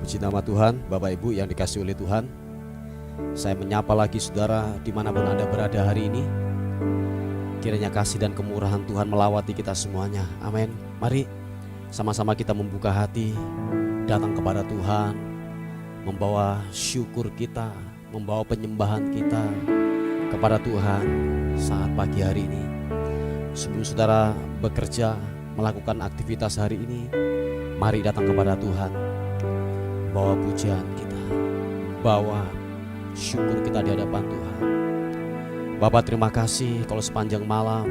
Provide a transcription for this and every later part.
Puji nama Tuhan, Bapak Ibu yang dikasihi oleh Tuhan. Saya menyapa lagi saudara dimanapun Anda berada hari ini. Kiranya kasih dan kemurahan Tuhan melawati kita semuanya. Amin. Mari sama-sama kita membuka hati, datang kepada Tuhan, membawa syukur kita, membawa penyembahan kita kepada Tuhan saat pagi hari ini. Sebelum saudara bekerja, melakukan aktivitas hari ini, mari datang kepada Tuhan, bawa pujian kita, bawa syukur kita di hadapan Tuhan. Bapa, terima kasih kalau sepanjang malam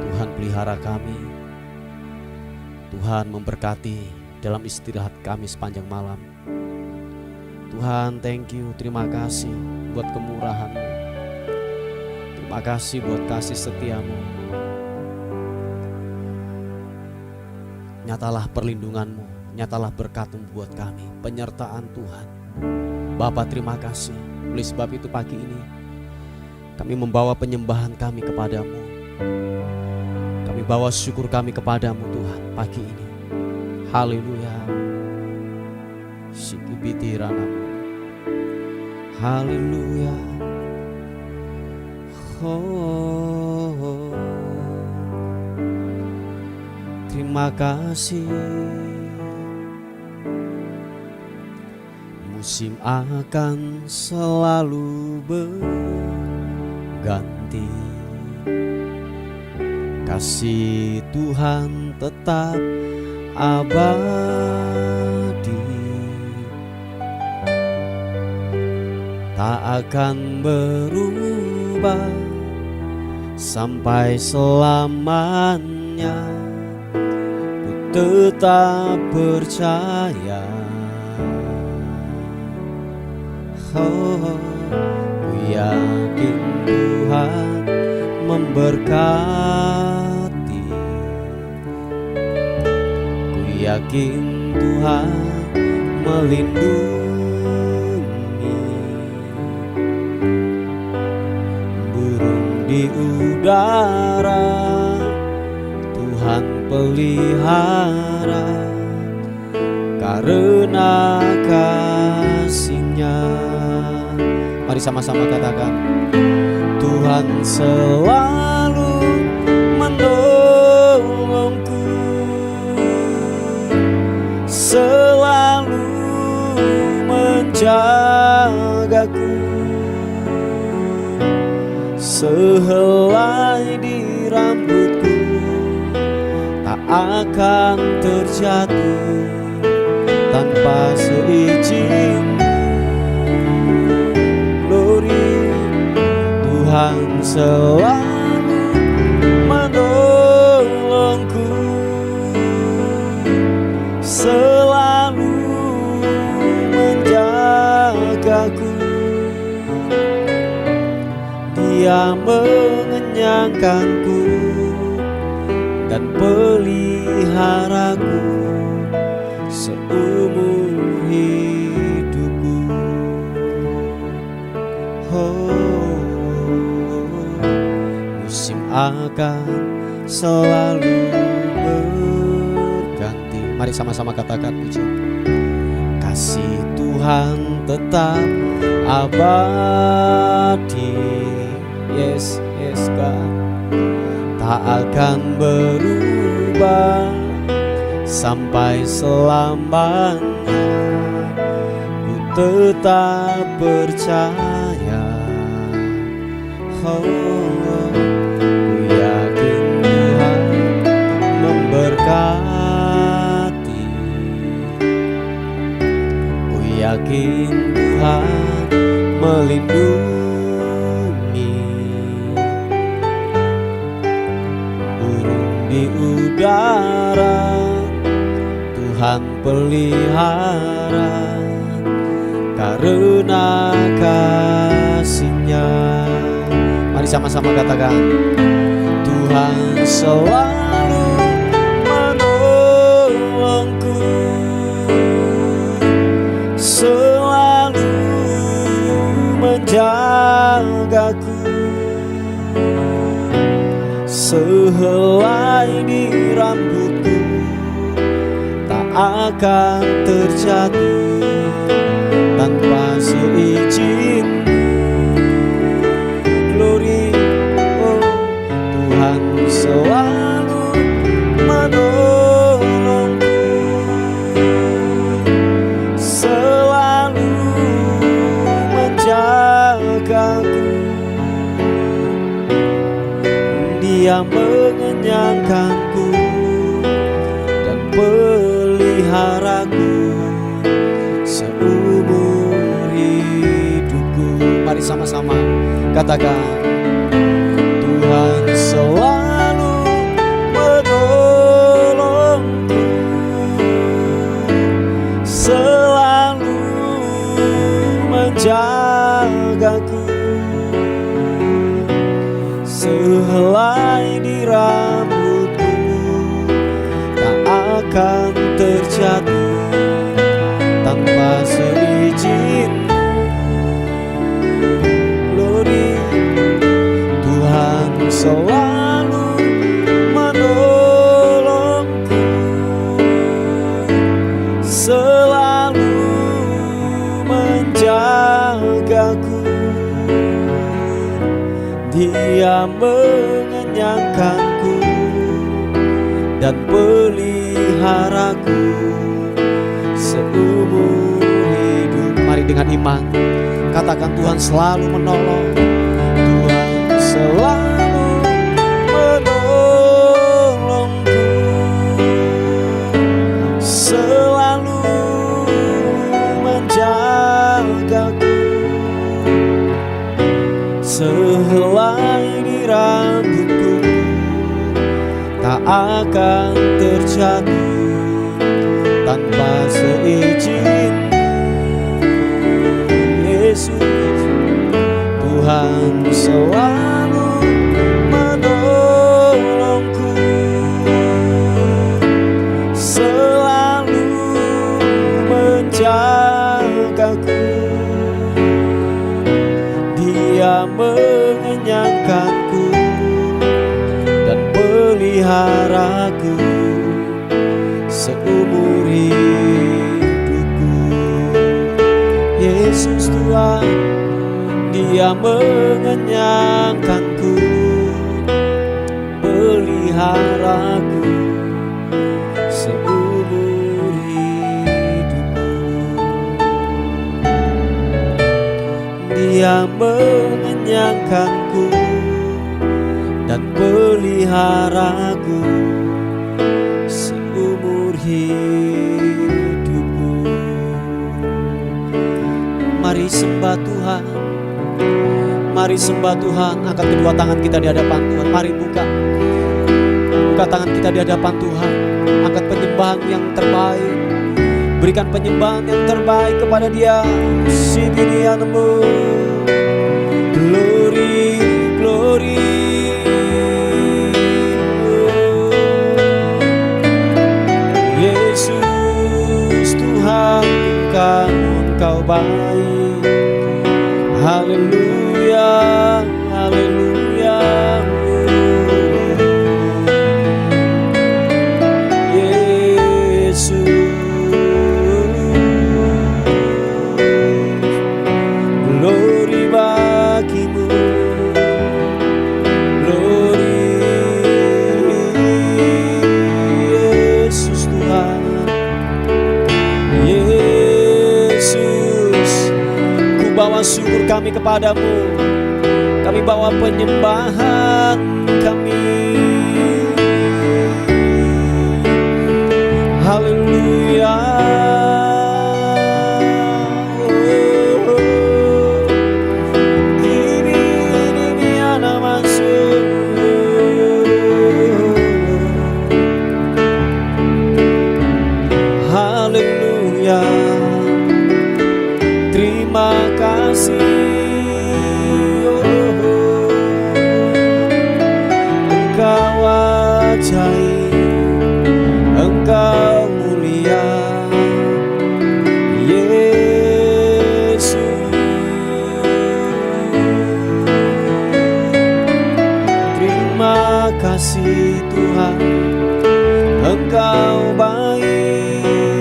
Tuhan pelihara kami, Tuhan memberkati dalam istirahat kami sepanjang malam. Tuhan, thank you, terima kasih buat kemurahan-Mu, terima kasih buat kasih setia-Mu. Nyatalah perlindungan-Mu, nyatalah berkat-Mu buat kami, penyertaan Tuhan. Bapa, terima kasih. Oleh sebab itu pagi ini kami membawa penyembahan kami kepadamu, kami bawa syukur kami kepadamu Tuhan pagi ini. Haleluya. Sikibitiranamu. Haleluya. Oh, terima kasih. Musim akan selalu berganti, kasih Tuhan tetap abadi, tak akan berubah sampai selamanya. Ku tetap percaya. Oh, ku yakin Tuhan memberkati, ku yakin Tuhan melindungi. Burung di udara Tuhan pelihara, karena kasih-Nya. Mari sama-sama katakan, Tuhan selalu menolongku, selalu menjagaku, sehelai di rambutku tak akan terjatuh tanpa seizin. Tuhan selalu menolongku, selalu menjagaku. Dia mengenyangkanku dan peliharaku seumur hidupku. Akan selalu berganti. Mari sama-sama katakan puji. Kasih Tuhan tetap abadi. Yes, yes God. Tak akan berubah sampai selamanya. Ku tetap percaya. Oh, berkati, ku yakin Tuhan melindungi. Burung di udara Tuhan pelihara, karena kasih-Nya. Mari sama-sama katakan, Tuhan selalu menolongku, selalu menjagaku, sehelai di rambutku tak akan terjatuh tanpa seizin. Glory, oh Tuhan selalu menolongku, selalu menjagaku. Dia mengenyangkanku dan peliharaku seumur hidupku. Mari sama-sama katakan, Tuhan selalu menolongku, selalu menjagaku. Sehelai di rambutku tak akan terjatuh tanpa seizin. Glory, Tuhan selalu menolongku, selalu menjagaku. Dia mengenyangkanku dan peliharaku seumur hidup. Mari dengan iman katakan, Tuhan selalu menolong, Tuhan selalu menolongku, selalu menjagaku. Sehelai di rambutku tak akan terjatuh tanpa seizin. Yesus, Tuhan selalu menolongku, selalu menjagaku. Dia mengenyangkanku dan peliharaku seumur hidupku. Yesus Tuhan, Dia mengenyangkanku, peliharaku seumur hidupku. Dia mengenyangkanku dan peliharaku seumur hidupku. Mari sembah Tuhan, mari sembah Tuhan. Angkat kedua tangan kita di hadapan Tuhan. Mari buka tangan kita di hadapan Tuhan. Angkat penyembahan yang terbaik, berikan penyembahan yang terbaik kepada Dia. Sidinianmu, glory, glory. Yesus Tuhan, Engkau baik. Haleluya, haleluya. Syukur kami kepadamu, kami bawa penyembahan kami. Haleluya. Haleluya. Terima kasih, Engkau ajaib, Engkau mulia, Yesus. Terima kasih Tuhan, Engkau baik.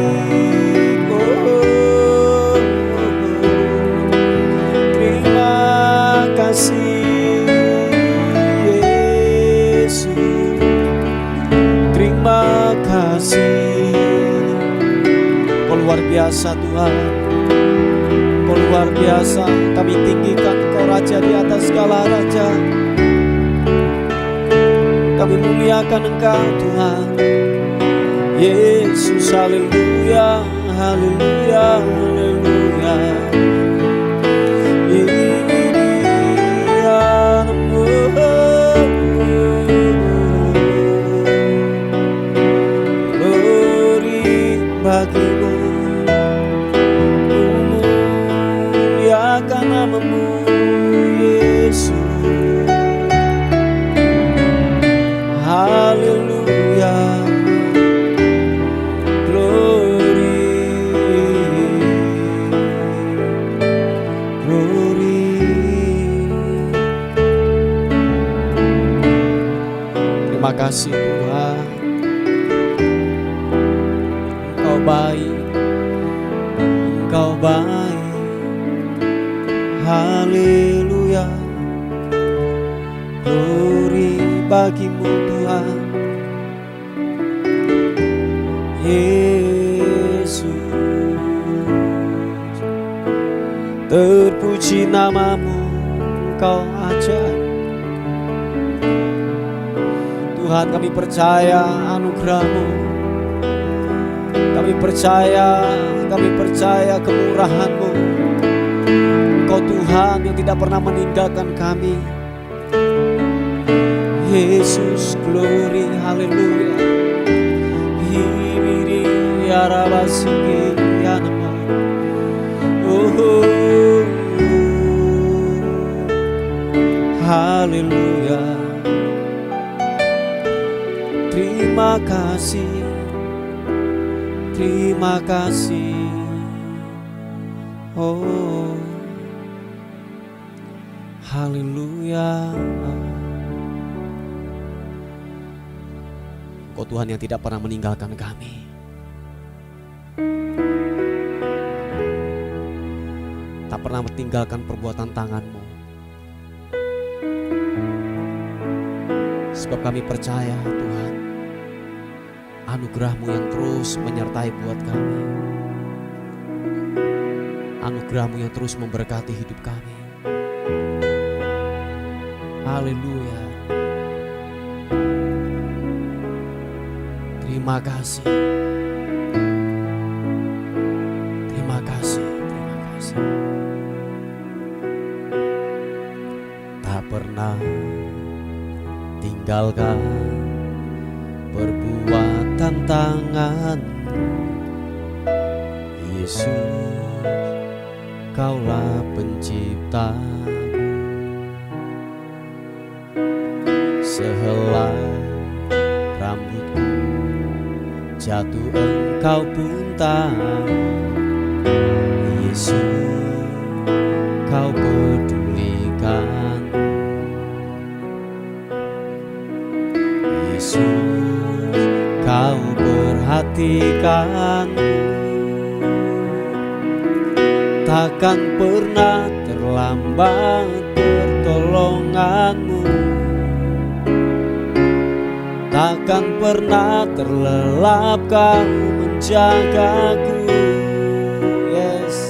Yesus. Terima kasih. Kau luar biasa Tuhan, Kau luar biasa. Kami tinggikan Kau Raja di atas segala raja. Kami muliakan Engkau Tuhan Yesus. Haleluya, haleluya, haleluya. Bagimu, muliakan namamu Yesus. Haleluya, glory, glory. Terima kasih Tuhan, Engkau baik, Engkau baik. Haleluya, glory bagimu Tuhan Yesus. Terpuji namamu, Engkau ajaib Tuhan. Kami percaya anugerah-Mu, kami percaya kemurahan-Mu. Engkau Tuhan yang tidak pernah meninggalkan kami. Yesus, glory, haleluya. Hibiri ya rabasiki ya nama. Oh, haleluya. Terima kasih, terima kasih. Oh, haleluya. Engkau Tuhan yang tidak pernah meninggalkan kami. Tak pernah meninggalkan perbuatan tangan-Mu. Sebab kami percaya Tuhan, anugerah-Mu yang terus menyertai buat kami. Anugerah-Mu yang terus memberkati hidup kami. Haleluya. Terima kasih. Terima kasih, terima kasih. Tak pernah tinggalkan perbuatan tangan Yesus, Kaulah pencipta. Sehelai rambutku jatuh Engkau pun tahu. Yesus, Kau pedulikan. Yesus, Kau perhatikan. Takkan pernah terlambat pertolongan-Mu. Takkan pernah terlelap Kau menjagaku. Yes,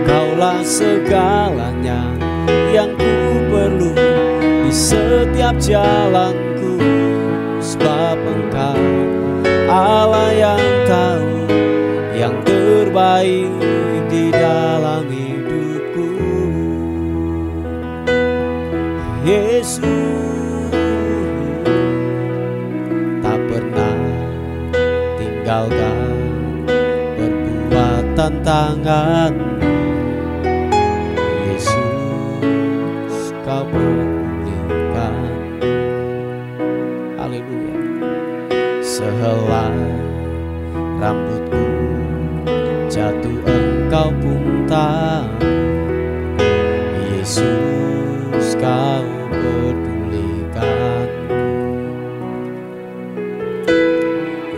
Kaulah segalanya yang ku perlu di setiap jalanku. Sebab Engkau Allah yang tahu yang terbaik di dalam hidupku. Yesus, tinggalkan perbuatan tangan. Yesus, Kau pulihkan. Haleluya. Sehelai rambutku jatuh Engkau pun tahu. Yesus, Kau pedulikan.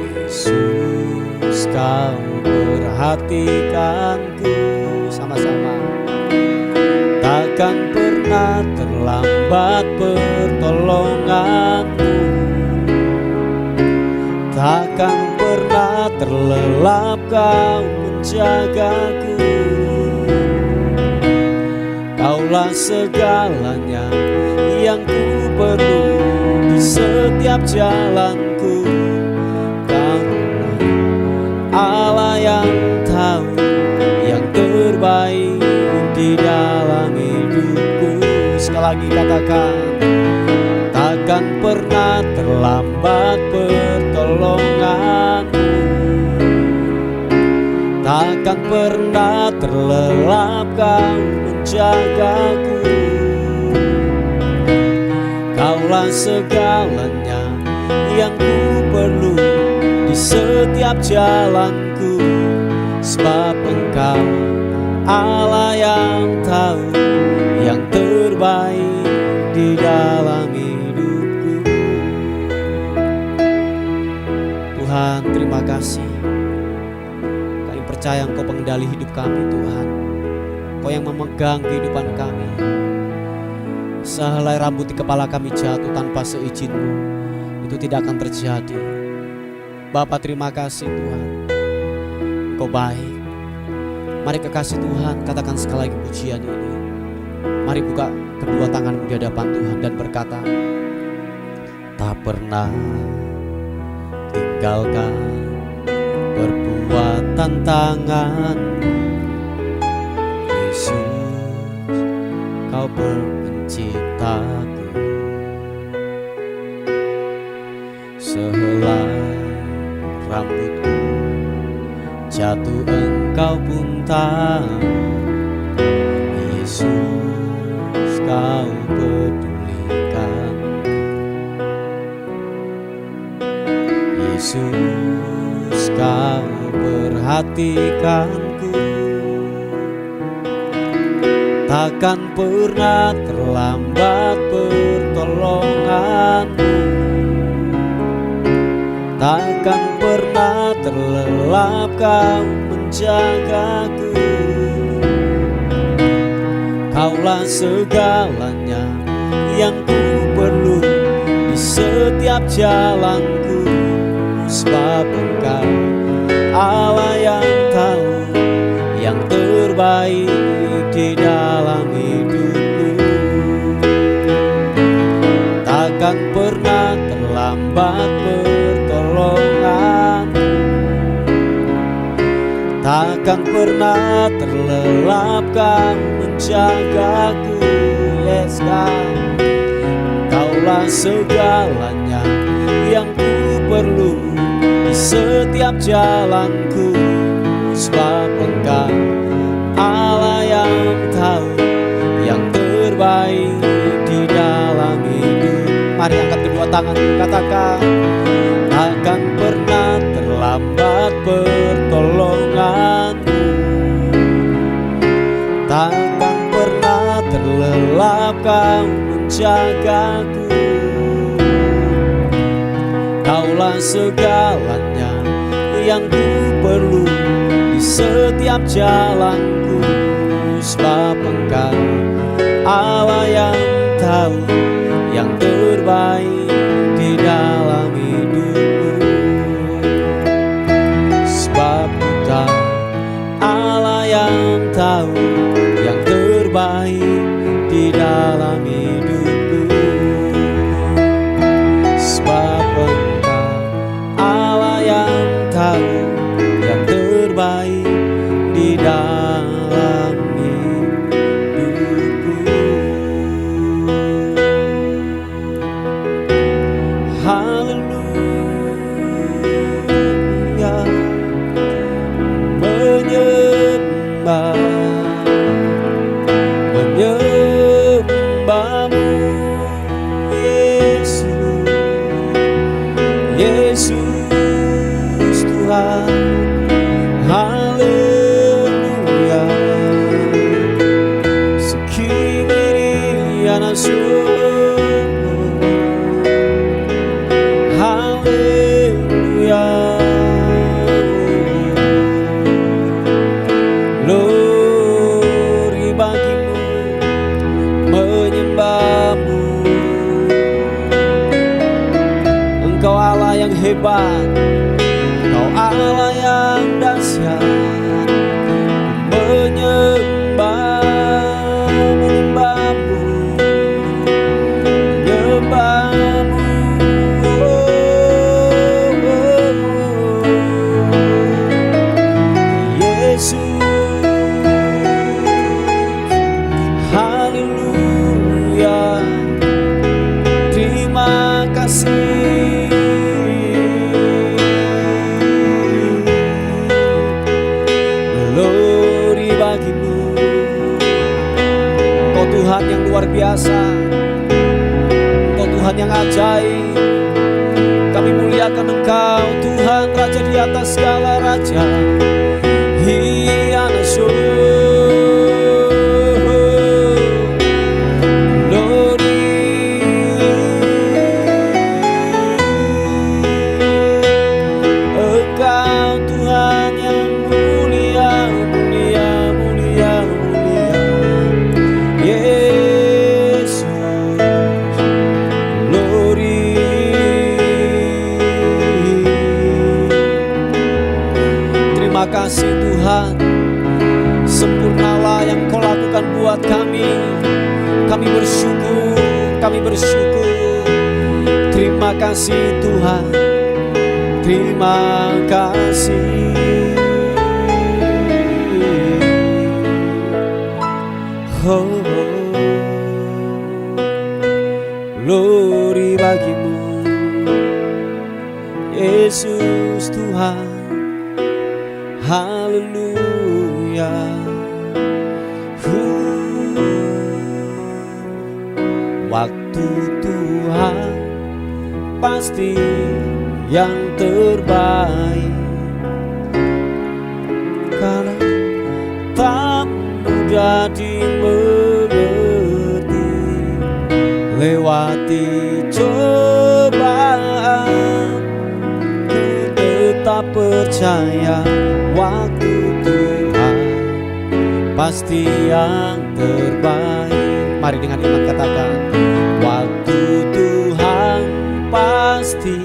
Yesus, Kau perhatikanku. Sama-sama. Takkan pernah terlambat pertolongan-Mu. terlelap Kau menjagaku. Kaulah segalanya yang ku perlu di setiap jalanku. Karena Allah yang tahu yang terbaik di dalam hidupku. Sekali lagi katakan, takkan pernah terlambat pertolonganmu, takkan pernah terlelap Kau menjagaku. Kaulah segalanya yang ku perlu di setiap jalanku. Sebab Engkau Allah yang tahu yang terbaik di dalam hidupku. Tuhan, terima kasih. Kami percaya Engkau pengendali hidup kami, Tuhan. Engkau yang memegang kehidupan kami. Sehelai rambut di kepala kami jatuh tanpa seizin-Mu, itu tidak akan terjadi. Bapa, terima kasih Tuhan, Engkau baik. Mari kekasih Tuhan, katakan sekali lagi pujian ini. Mari buka kedua tanganmu di hadapan Tuhan dan berkata, tak pernah tinggalkan perbuatan tangan-Mu, Yesus, Kau penciptaku. Sehelai rambutku jatuh Engkau pun tahu, Yesus, Kau pedulikan. Yesus, Kau perhatikanku. Takkan pernah terlambat pertolongan-Mu, takkan pernah terlelap Kau menjagaku. Kaulah segalanya yang ku perlu di setiap jalanku. Sebab Engkau Allah yang tahu yang terbaik di dalam hidupku. Takkan pernah terlambat pertolongan, takkan pernah terlelap Kau menjagaku. Yes God, Kaulah segalanya yang ku perlu di setiap jalanku. Sebab Engkau Allah yang tahu yang terbaik di dalam hidup. Mari angkat kedua tangan, katakan, takkan pernah terlambat pertolongan-Mu, takkan pernah terlelap Kau menjagaku. Kaulah segalanya yang ku perlu di setiap jalanku. Sebab Engkau Allah yang tahu yang terbaik di dalam hidupku. Sebab Engkau Allah yang tahu yang terbaik di dalam hidupku. Sebab Engkau Allah yang tahu yang terbaik di dalam hidupku. Haleluya, menyembah-Mu Yesus, Yesus Tuhan. Haleluya, sekini anasun. Haleluya, glory bagimu, menyembah-Mu. Engkau Allah yang hebat, Engkau Engkau Allah yang dahsyat, menyembahmu, Yesus. Haleluya, terima kasih. Glory bagimu, Kau Tuhan yang luar biasa, Kau Tuhan yang ajaib. Kami muliakan Engkau Tuhan, Raja di atas segala raja. Hianasu, glory. Engkau Tuhan yang mulia, mulia, mulia, mulia. Yesus, glory. Terima kasih Tuhan, sempurnalah yang Kau lakukan buat kami. Kami bersyukur, kami bersyukur. Terima kasih Tuhan, terima kasih. Oh, glory bagimu, Yesus Tuhan. Haleluya. Waktu Tuhan pasti yang terbaik, karena tak mudah dimengerti. Lewati cobaan, ku tetap percaya. Waktu Tuhan pasti yang terbaik. Mari dengan iman katakan, waktu Tuhan pasti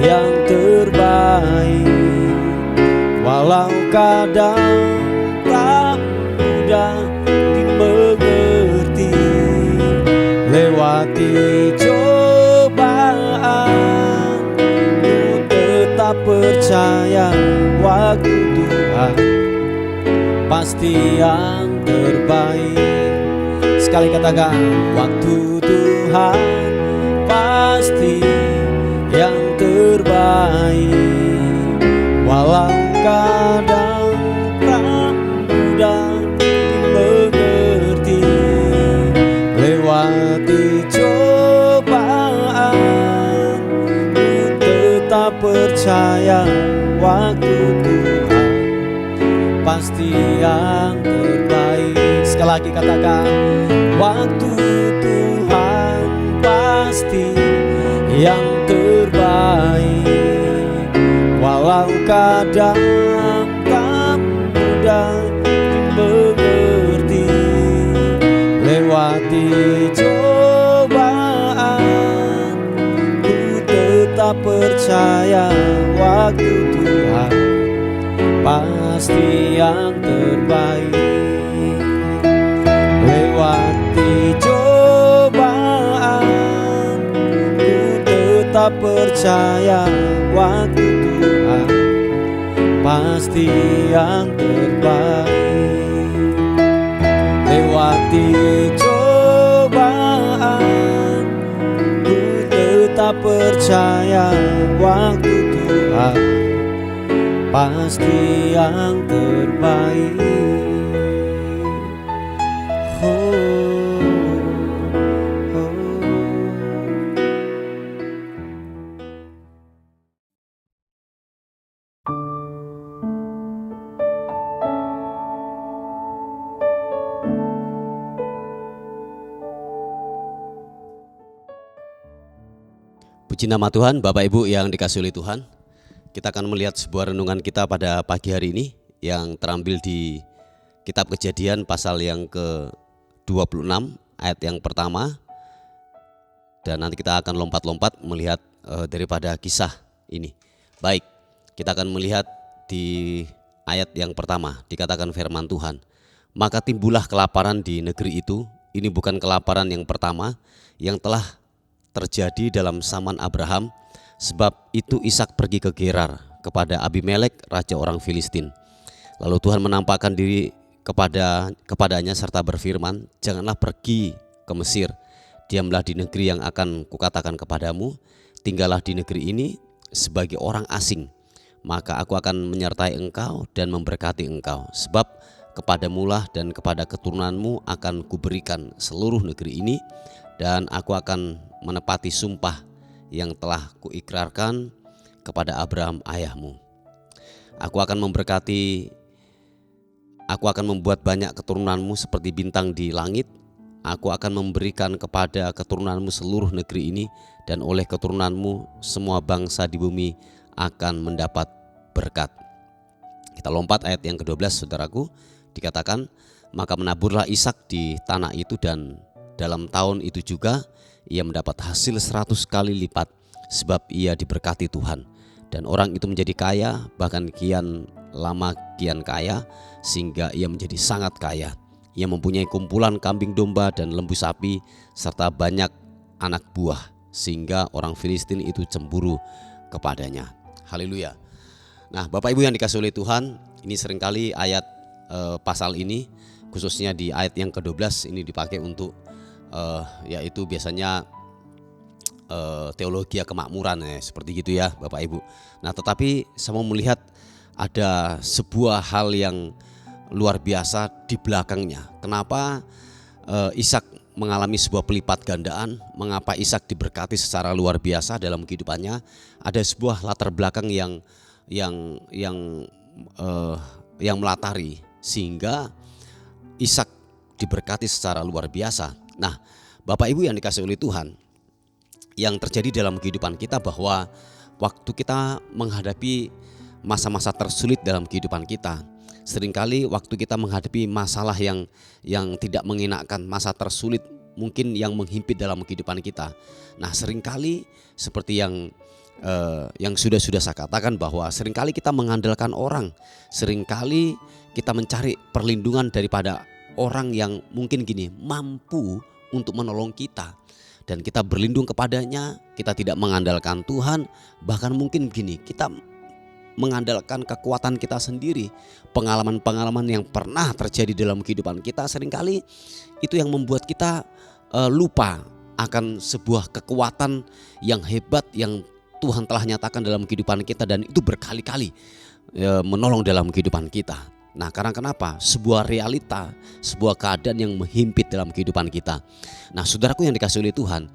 yang terbaik. Walau kadang tak mudah dimengerti. Lewati cobaan, ku tetap percaya. Waktu Tuhan pasti yang terbaik. Sekali katakan, waktu Tuhan pasti yang terbaik. Walau kadang tak mudah dimengerti. Lewati cobaan, ku tetap percaya. Waktu Tuhan pasti yang terbaik. Sekali lagi katakan, waktu Tuhan pasti yang terbaik. Walau kadang tak mudah dimengerti. Lewati cobaan, ku tetap percaya. Waktu Tuhan pasti yang terbaik. Lewati cobaan, ku tetap percaya. Waktu Tuhan pasti yang terbaik. Lewati cobaan, ku tetap percaya. Waktu Tuhan pasti yang terbaik. Puji nama Tuhan. Bapak Ibu yang dikasihi oleh Tuhan, kita akan melihat sebuah renungan kita pada pagi hari ini yang terambil di Kitab Kejadian pasal yang ke-26 ayat yang pertama. Dan nanti kita akan lompat-lompat melihat daripada kisah ini. Baik, Kita akan melihat di ayat yang pertama, dikatakan firman Tuhan, maka timbullah kelaparan di negeri itu. Ini bukan kelaparan yang pertama yang telah terjadi dalam zaman Abraham. Sebab itu Ishak pergi ke Gerar kepada Abimelek, raja orang Filistin. Lalu Tuhan menampakkan diri kepadanya serta berfirman, janganlah pergi ke Mesir, diamlah di negeri yang akan kukatakan kepadamu, tinggallah di negeri ini sebagai orang asing, maka aku akan menyertai engkau dan memberkati engkau. Sebab kepadamulah dan kepada keturunanmu akan kuberikan seluruh negeri ini, dan aku akan menepati sumpah yang telah kuikrarkan kepada Abraham ayahmu. Aku akan membuat banyak keturunanmu seperti bintang di langit. Aku akan memberikan kepada keturunanmu seluruh negeri ini, dan oleh keturunanmu semua bangsa di bumi akan mendapat berkat. Kita lompat ayat yang ke-12, saudaraku. Dikatakan, maka menaburlah Ishak di tanah itu, dan dalam tahun itu juga ia mendapat hasil 100 kali lipat, sebab ia diberkati Tuhan. Dan orang itu menjadi kaya, bahkan kian lama kian kaya, sehingga ia menjadi sangat kaya. Ia mempunyai kumpulan kambing domba dan lembu sapi, serta banyak anak buah, sehingga orang Filistin itu cemburu kepadanya. Haleluya. Nah, Bapak Ibu yang dikasihi oleh Tuhan, ini seringkali ayat pasal ini, khususnya di ayat yang ke-12 ini dipakai untuk yaitu biasanya teologi kemakmuran, seperti gitu ya Bapak Ibu. Nah, tetapi saya mau melihat ada sebuah hal yang luar biasa di belakangnya. Kenapa Ishak mengalami sebuah pelipat gandaan? Mengapa Ishak diberkati secara luar biasa dalam kehidupannya? Ada sebuah latar belakang yang melatari sehingga Ishak diberkati secara luar biasa. Nah, Bapak Ibu yang dikasihi oleh Tuhan, yang terjadi dalam kehidupan kita bahwa waktu kita menghadapi masa-masa tersulit dalam kehidupan kita, seringkali waktu kita menghadapi masalah yang tidak mengenakan, masa tersulit mungkin yang menghimpit dalam kehidupan kita. Nah, seringkali seperti yang sudah saya katakan, bahwa seringkali kita mengandalkan orang, seringkali kita mencari perlindungan daripada orang yang mungkin mampu untuk menolong kita, dan kita berlindung kepadanya. Kita tidak mengandalkan Tuhan, bahkan mungkin kita mengandalkan kekuatan kita sendiri. Pengalaman-pengalaman yang pernah terjadi dalam kehidupan kita seringkali itu yang membuat kita lupa akan sebuah kekuatan yang hebat yang Tuhan telah nyatakan dalam kehidupan kita, dan itu berkali-kali menolong dalam kehidupan kita. Nah, karena kenapa? Sebuah realita, sebuah keadaan yang menghimpit dalam kehidupan kita. Nah, saudaraku yang dikasihi oleh Tuhan,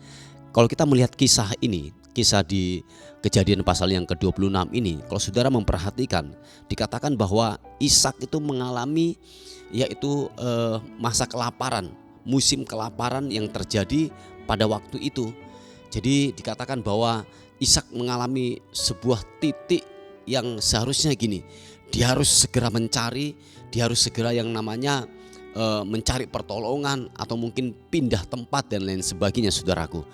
kalau kita melihat kisah ini, kisah di Kejadian pasal yang ke-26 ini, kalau saudara memperhatikan, dikatakan bahwa Ishak itu mengalami yaitu masa kelaparan, musim kelaparan yang terjadi pada waktu itu. Jadi dikatakan bahwa Ishak mengalami sebuah titik yang seharusnya dia harus segera mencari, dia harus segera yang namanya mencari pertolongan atau mungkin pindah tempat dan lain sebagainya, saudaraku.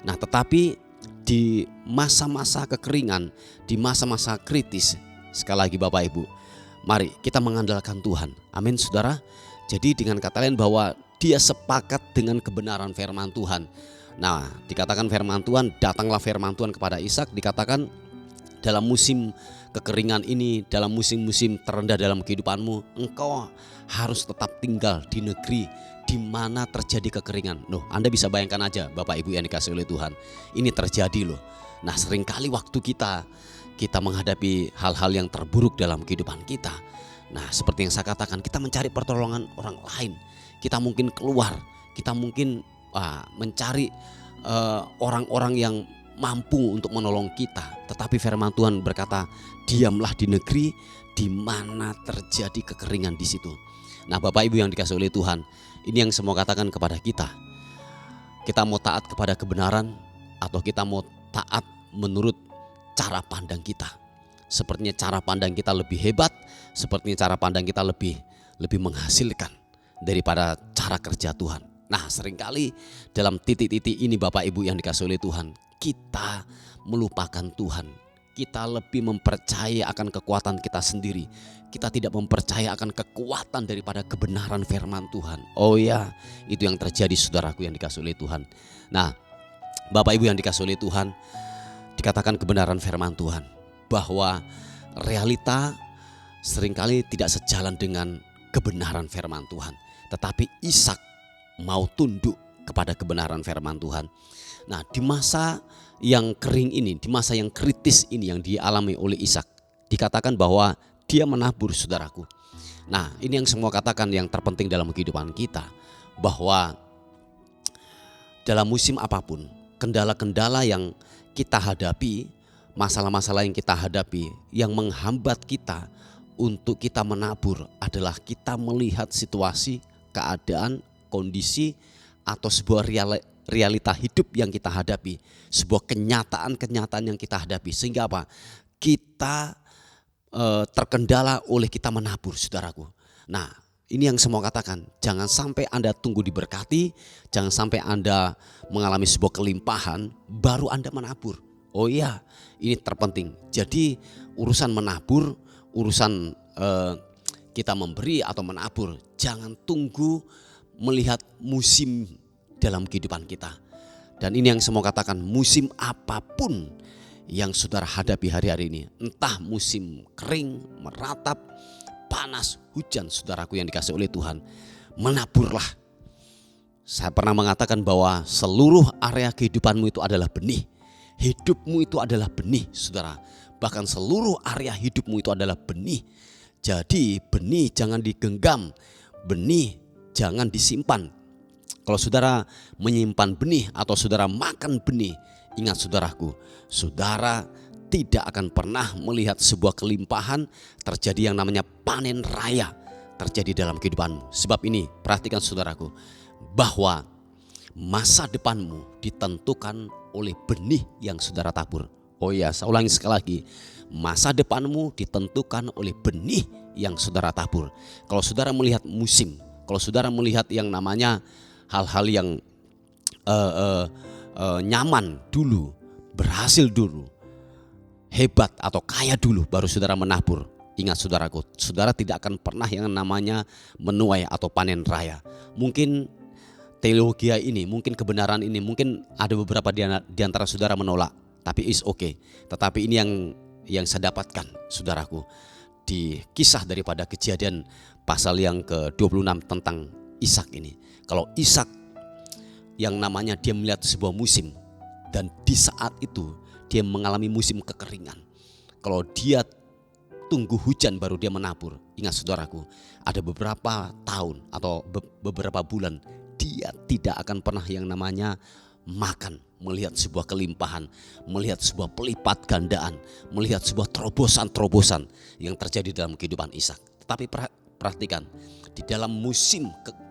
Nah, tetapi di masa-masa kekeringan, di masa-masa kritis, sekali lagi Bapak Ibu, mari kita mengandalkan Tuhan. Amin, saudara. Jadi dengan kata lain bahwa dia sepakat dengan kebenaran firman Tuhan. Nah, dikatakan firman Tuhan, datanglah firman Tuhan kepada Ishak, dikatakan dalam musim kekeringan ini, dalam musim-musim terendah dalam kehidupanmu, engkau harus tetap tinggal di negeri di mana terjadi kekeringan. Loh, Anda bisa bayangkan aja Bapak Ibu yang dikasihi oleh Tuhan, ini terjadi loh. Nah, seringkali waktu kita menghadapi hal-hal yang terburuk dalam kehidupan kita, nah seperti yang saya katakan, kita mencari pertolongan orang lain. Kita mungkin keluar, kita mungkin mencari orang-orang yang mampu untuk menolong kita. Tetapi firman Tuhan berkata, diamlah di negeri di mana terjadi kekeringan di situ. Nah, Bapak Ibu yang dikasihi oleh Tuhan, ini yang saya mau katakan kepada kita. Kita mau taat kepada kebenaran atau kita mau taat menurut cara pandang kita. Sepertinya cara pandang kita lebih hebat, sepertinya cara pandang kita lebih menghasilkan daripada cara kerja Tuhan. Nah, seringkali dalam titik-titik ini Bapak Ibu yang dikasihi oleh Tuhan, kita melupakan Tuhan. kita lebih mempercayai akan kekuatan kita sendiri. Kita tidak mempercaya akan kekuatan daripada kebenaran firman Tuhan. Oh ya, itu yang terjadi saudaraku yang dikasihi oleh Tuhan. Nah, Bapak Ibu yang dikasihi oleh Tuhan, dikatakan kebenaran firman Tuhan bahwa realita seringkali tidak sejalan dengan kebenaran firman Tuhan. Tetapi Ishak mau tunduk kepada kebenaran firman Tuhan. Nah, di masa yang kering ini, di masa yang kritis ini yang dialami oleh Ishak, dikatakan bahwa dia menabur saudaraku. Nah, ini yang semua katakan yang terpenting dalam kehidupan kita, bahwa dalam musim apapun, kendala-kendala yang kita hadapi, masalah-masalah yang kita hadapi, yang menghambat kita untuk kita menabur adalah kita melihat situasi, keadaan, kondisi, atau sebuah realita hidup yang kita hadapi, sebuah kenyataan-kenyataan yang kita hadapi, sehingga apa? Kita terkendala oleh kita menabur saudaraku. Nah, ini yang semua katakan, jangan sampai Anda tunggu diberkati, jangan sampai Anda mengalami sebuah kelimpahan baru Anda menabur. Oh iya, ini terpenting. Jadi urusan menabur, urusan kita memberi atau menabur, jangan tunggu melihat musim dalam kehidupan kita. Dan ini yang semua katakan, musim apapun yang saudara hadapi hari-hari ini, entah musim kering, meratap, panas, hujan, saudaraku yang dikasihi oleh Tuhan, menaburlah. Saya pernah mengatakan bahwa seluruh area kehidupanmu itu adalah benih. Hidupmu itu adalah benih, saudara. Bahkan seluruh area hidupmu itu adalah benih. Jadi benih jangan digenggam, benih jangan disimpan. Kalau saudara menyimpan benih atau saudara makan benih, ingat saudaraku, saudara tidak akan pernah melihat sebuah kelimpahan terjadi yang namanya panen raya terjadi dalam kehidupanmu. Sebab ini, perhatikan saudaraku, bahwa masa depanmu ditentukan oleh benih yang saudara tabur. Oh ya, saya ulangi sekali lagi, masa depanmu ditentukan oleh benih yang saudara tabur. Kalau saudara melihat musim, kalau saudara melihat yang namanya hal-hal yang nyaman dulu, berhasil dulu, hebat atau kaya dulu, baru saudara menabur. Ingat saudaraku, saudara tidak akan pernah yang namanya menuai atau panen raya. Mungkin teologi ini, mungkin kebenaran ini, mungkin ada beberapa di antara saudara menolak, tapi is okay. Tetapi ini yang saya dapatkan saudaraku di kisah daripada Kejadian pasal yang ke-26 tentang Ishak ini. Kalau Ishak yang namanya dia melihat sebuah musim, dan di saat itu dia mengalami musim kekeringan. Kalau dia tunggu hujan baru dia menabur. Ingat saudaraku, ada beberapa tahun atau beberapa bulan dia tidak akan pernah yang namanya makan, melihat sebuah kelimpahan, melihat sebuah pelipat gandaan, melihat sebuah terobosan-terobosan yang terjadi dalam kehidupan Ishak. Tetapi perhatikan, di dalam musim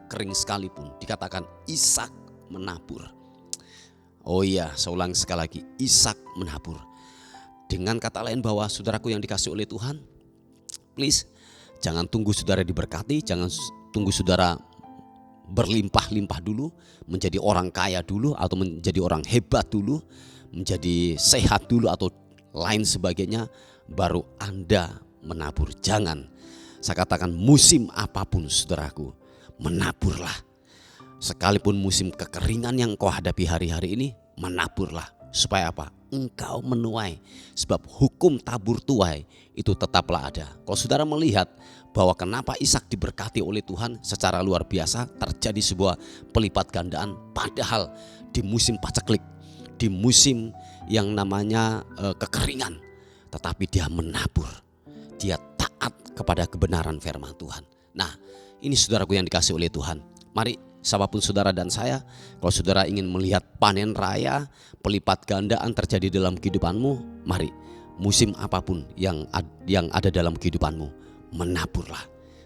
kering sekalipun dikatakan Ishak menabur. Oh iya, saya ulang sekali lagi, Ishak menabur. Dengan kata lain bahwa saudaraku yang dikasihi oleh Tuhan, please jangan tunggu saudara diberkati, jangan tunggu saudara berlimpah-limpah dulu, menjadi orang kaya dulu, atau menjadi orang hebat dulu, menjadi sehat dulu, atau lain sebagainya, baru Anda menabur. Jangan. Saya katakan musim apapun saudaraku, menaburlah. Sekalipun musim kekeringan yang kau hadapi hari-hari ini, menaburlah. Supaya apa? Engkau menuai. Sebab hukum tabur tuai itu tetaplah ada. Kalau saudara melihat bahwa kenapa Ishak diberkati oleh Tuhan secara luar biasa, terjadi sebuah pelipat gandaan, padahal di musim paceklik, di musim yang namanya kekeringan, tetapi dia menabur, dia taat kepada kebenaran firman Tuhan. Nah, ini saudaraku yang dikasihi oleh Tuhan, mari siapapun saudara dan saya, kalau saudara ingin melihat panen raya, pelipat gandaan terjadi dalam kehidupanmu, mari musim apapun yang ada dalam kehidupanmu, menaburlah.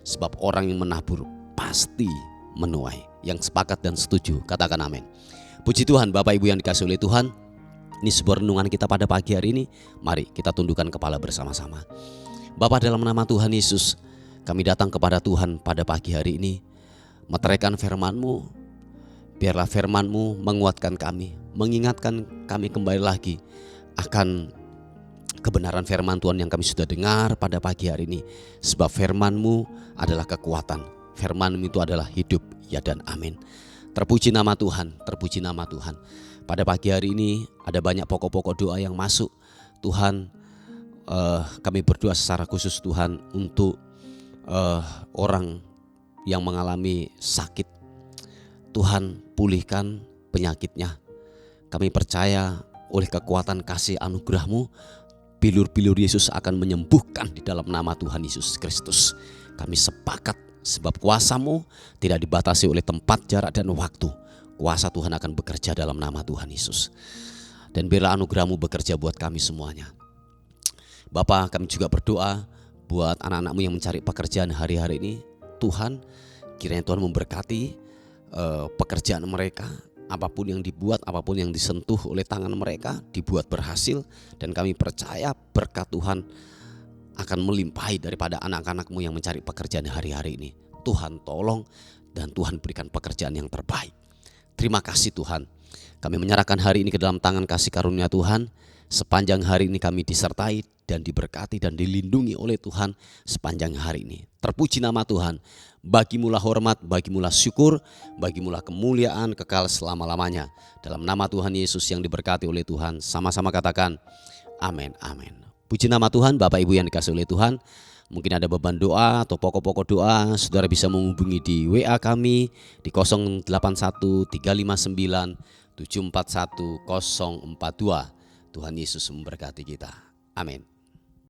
Sebab orang yang menabur pasti menuai. Yang sepakat dan setuju katakan amin. Puji Tuhan, Bapak Ibu yang dikasihi oleh Tuhan, ini sebuah renungan kita pada pagi hari ini. Mari kita tundukkan kepala bersama-sama. Bapa, dalam nama Tuhan Yesus, kami datang kepada Tuhan pada pagi hari ini, meteraikan firman-Mu. Biarlah firman-Mu menguatkan kami, mengingatkan kami kembali lagi akan kebenaran firman Tuhan yang kami sudah dengar pada pagi hari ini. Sebab firman-Mu adalah kekuatan, firman-Mu itu adalah hidup, ya dan amin. Terpuji nama Tuhan, terpuji nama Tuhan. Pada pagi hari ini ada banyak pokok-pokok doa yang masuk. Tuhan, kami berdoa secara khusus Tuhan untuk orang yang mengalami sakit. Tuhan, pulihkan penyakitnya. Kami percaya oleh kekuatan kasih anugerah-Mu, bilur-bilur Yesus akan menyembuhkan di dalam nama Tuhan Yesus Kristus. Kami sepakat sebab kuasa-Mu tidak dibatasi oleh tempat, jarak, dan waktu. Kuasa Tuhan akan bekerja dalam nama Tuhan Yesus. Dan biarlah anugerah-Mu bekerja buat kami semuanya. Bapa, kami juga berdoa buat anak-anak-Mu yang mencari pekerjaan hari-hari ini. Tuhan, kiranya Tuhan memberkati pekerjaan mereka. Apapun yang dibuat, apapun yang disentuh oleh tangan mereka, dibuat berhasil. Dan kami percaya berkat Tuhan akan melimpahi daripada anak-anak-Mu yang mencari pekerjaan hari-hari ini. Tuhan tolong dan Tuhan berikan pekerjaan yang terbaik. Terima kasih Tuhan. Kami menyerahkan hari ini ke dalam tangan kasih karunia Tuhan. Sepanjang hari ini kami disertai dan diberkati dan dilindungi oleh Tuhan sepanjang hari ini. Terpuji nama Tuhan. Bagimulah hormat, bagimulah syukur, bagimulah kemuliaan kekal selama-lamanya. Dalam nama Tuhan Yesus yang diberkati oleh Tuhan, sama-sama katakan amin, amin. Puji nama Tuhan. Bapak Ibu yang dikasihi oleh Tuhan, mungkin ada beban doa atau pokok-pokok doa, saudara bisa menghubungi di WA kami di 081 359 741 042. Tuhan Yesus memberkati kita. Amin.